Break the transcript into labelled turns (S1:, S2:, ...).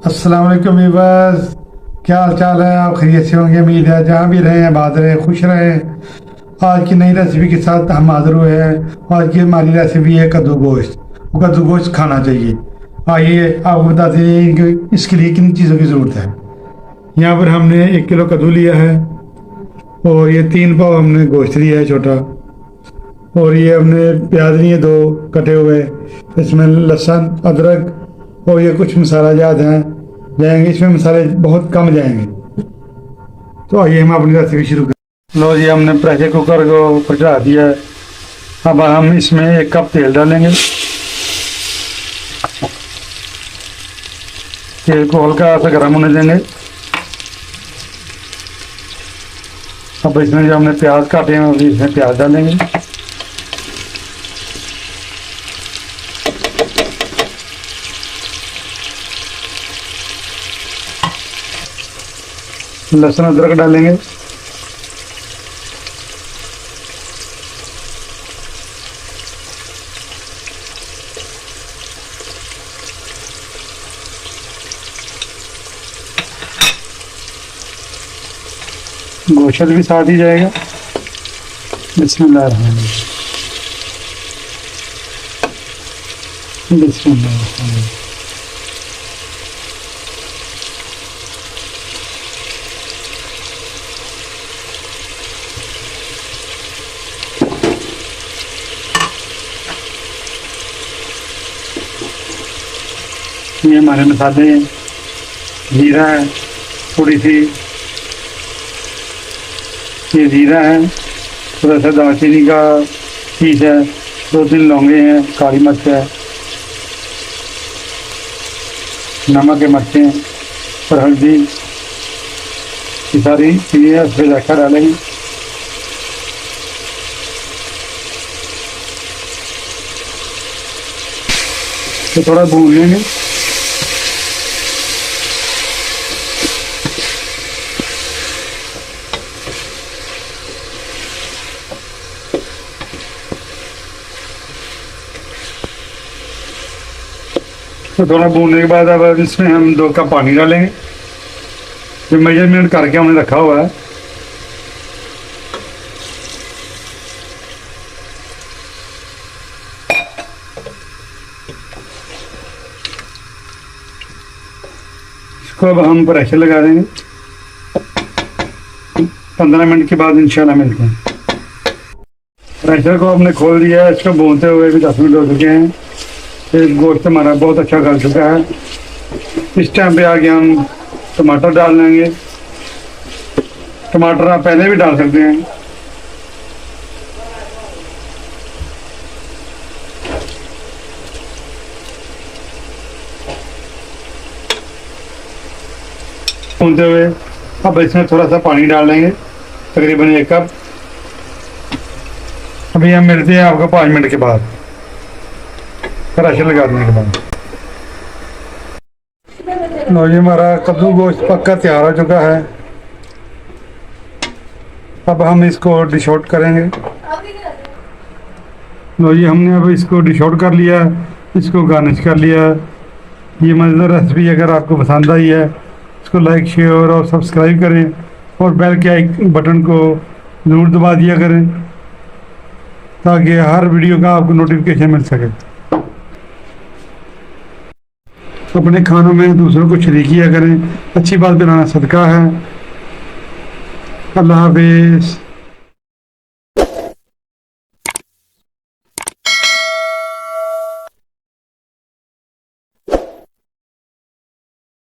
S1: अस्सलाम वालेकुम वीवर्स, क्या हाल चाल है। आप खैरियत से होंगे, उम्मीद है। जहाँ भी रहें आबाद रहें, खुश रहें। आज की नई रेसिपी के साथ हम हाजिर हुए हैं। आज की हमारी रेसिपी है कद्दू गोश्त। कद्दू गोश्त खाना चाहिए। आइए आपको बताते हैं कि इसके लिए किन चीज़ों की ज़रूरत है। यहाँ पर हमने 1 किलो कद्दू लिया है और ये 3 पाव हमने गोश्त लिया है छोटा। और ये हमने प्याज लिए 2 कटे हुए। इसमें लहसुन, अदरक और ये कुछ मसाला जात हैं जाएंगे। इसमें मसाले बहुत कम जाएंगे। तो आइए हम अपनी रेसिपी शुरू करें। लो जी, हमने प्रेशर कुकर को ऊपर चढ़ा दिया है। अब हम इसमें 1 कप तेल डालेंगे। तेल को हल्का सा गर्म होने देंगे। अब इसमें जो हमने प्याज काटे हैं अभी इसमें प्याज डालेंगे। लहसुन अदरक डालेंगे। गोश्त भी साथ ही जाएगा। बिस्मिल्लाह रहमान रहीम। बिस्मिल्लाह रहमान रहीम। ये हमारे मसाले हैं। जीरा है थोड़ी सी, ये जीरा है, थोड़ा सा दालचीनी का पीस है, 2-3 लौंगे हैं, काली मिर्च है, नमक है, मिर्चें और हल्दी। ये सारी चीज़ें उस पर रखा डालेंगे। तो थोड़ा भून लेंगे। तो थोड़ा भूनने के बाद अब इसमें हम 2 कप पानी डालेंगे, जो मेजरमेंट करके हमने रखा हुआ है। इसको अब हम प्रेशर लगा देंगे। 15 मिनट के बाद इंशाल्लाह मिलते हैं। प्रेशर को हमने खोल दिया है। इसको भूनते हुए भी 10 मिनट हो चुके हैं। एक गोश्त हमारा बहुत अच्छा गल चुका है। इस टाइम पे आगे हम टमाटर डाल देंगे। टमाटर आप पहले भी डाल सकते हैं। भूनते हुए अब इसमें थोड़ा सा पानी डाल देंगे, तकरीबन 1 कप। अभी हम मिलते हैं आपको 5 मिनट के बाद, प्रेशर लगाने के बाद। लो जी, हमारा कद्दू गोश्त पक्का तैयार हो चुका है। अब हम इसको डिश आउट करेंगे। लो जी, हमने अब इसको डिश आउट कर लिया, इसको गार्निश कर लिया। ये मज़ेदार रेसिपी अगर आपको पसंद आई है, इसको लाइक, शेयर और सब्सक्राइब करें और बेल के बटन को ज़रूर दबा दिया करें ताकि हर वीडियो का आपको नोटिफिकेशन मिल सके। अपने खानों में दूसरों को शरीक किया करें। अच्छी बात बनाना सदका है। अल्लाह हाफिज़।